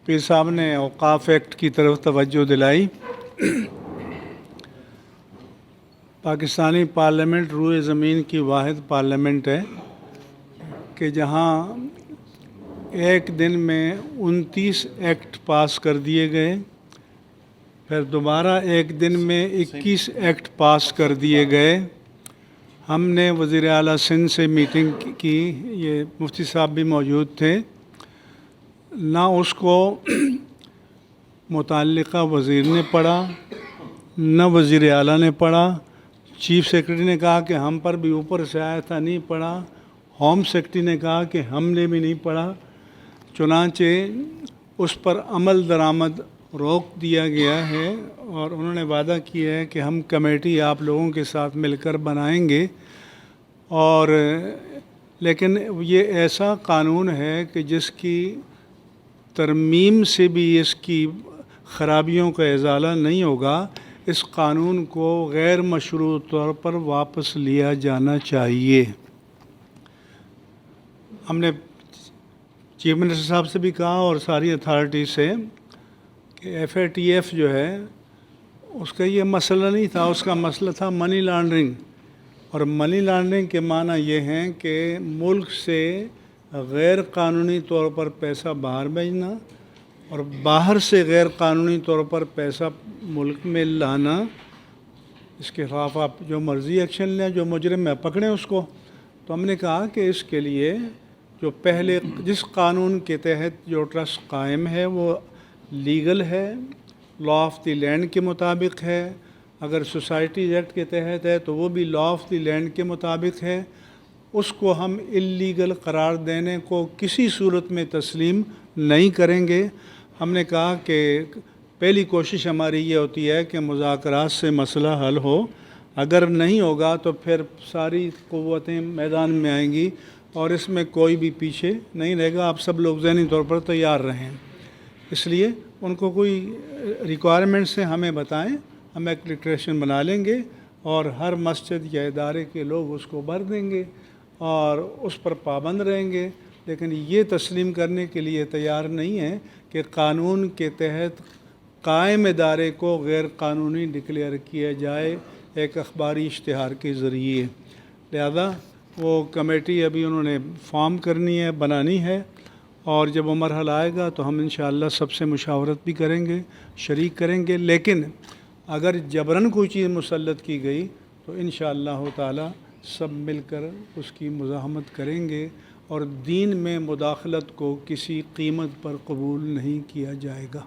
پیر صاحب نے اوقاف ایکٹ کی طرف توجہ دلائی۔ پاکستانی پارلیمنٹ روئے زمین کی واحد پارلیمنٹ ہے کہ جہاں ایک دن میں 29 ایکٹ پاس کر دیے گئے، پھر دوبارہ ایک دن میں 21 ایکٹ پاس کر دیے گئے۔ ہم نے وزیر اعلیٰ سندھ سے میٹنگ کی، یہ مفتی صاحب بھی موجود تھے، نہ اس کو متعلقہ وزیر نے پڑھا نہ وزیر اعلیٰ نے پڑھا۔ چیف سیکرٹری نے کہا کہ ہم پر بھی اوپر سے آیا تھا، نہیں پڑھا۔ ہوم سیکرٹری نے کہا کہ ہم نے بھی نہیں پڑھا۔ چنانچہ اس پر عمل درآمد روک دیا گیا ہے، اور انہوں نے وعدہ کیا ہے کہ ہم کمیٹی آپ لوگوں کے ساتھ مل کر بنائیں گے۔ اور لیکن یہ ایسا قانون ہے کہ جس کی ترمیم سے بھی اس کی خرابیوں کا ازالہ نہیں ہوگا۔ اس قانون کو غیر مشروع طور پر واپس لیا جانا چاہیے۔ ہم نے چیف منسٹر صاحب سے بھی کہا اور ساری اتھارٹی سے کہ FATF جو ہے اس کا یہ مسئلہ نہیں تھا، اس کا مسئلہ تھا منی لانڈرنگ، اور منی لانڈرنگ کے معنی یہ ہیں کہ ملک سے غیر قانونی طور پر پیسہ باہر بھیجنا اور باہر سے غیر قانونی طور پر پیسہ ملک میں لانا۔ اس کے خلاف آپ جو مرضی ایکشن لیں، جو مجرم ہے پکڑیں اس کو۔ تو ہم نے کہا کہ اس کے لیے جو پہلے جس قانون کے تحت جو ٹرسٹ قائم ہے وہ لیگل ہے، لا آف دی لینڈ کے مطابق ہے۔ اگر سوسائٹیز ایکٹ کے تحت ہے تو وہ بھی لا آف دی لینڈ کے مطابق ہے۔ اس کو ہم اللیگل قرار دینے کو کسی صورت میں تسلیم نہیں کریں گے۔ ہم نے کہا کہ پہلی کوشش ہماری یہ ہوتی ہے کہ مذاکرات سے مسئلہ حل ہو، اگر نہیں ہوگا تو پھر ساری قوتیں میدان میں آئیں گی اور اس میں کوئی بھی پیچھے نہیں رہے گا۔ آپ سب لوگ ذہنی طور پر تیار رہیں۔ اس لیے ان کو کوئی ریکوائرمنٹس ہیں ہمیں بتائیں، ہم ایک ڈکلیریشن بنا لیں گے اور ہر مسجد یا ادارے کے لوگ اس کو بھر دیں گے اور اس پر پابند رہیں گے۔ لیکن یہ تسلیم کرنے کے لیے تیار نہیں ہے کہ قانون کے تحت قائم ادارے کو غیر قانونی ڈکلیئر کیا جائے ایک اخباری اشتہار کے ذریعے۔ لہذا وہ کمیٹی ابھی انہوں نے فارم کرنی ہے، بنانی ہے، اور جب وہ مرحلہ آئے گا تو ہم انشاءاللہ سب سے مشاورت بھی کریں گے، شریک کریں گے۔ لیکن اگر جبراً کوئی چیز مسلط کی گئی تو انشاءاللہ تعالی سب مل کر اس کی مزاحمت کریں گے، اور دین میں مداخلت کو کسی قیمت پر قبول نہیں کیا جائے گا۔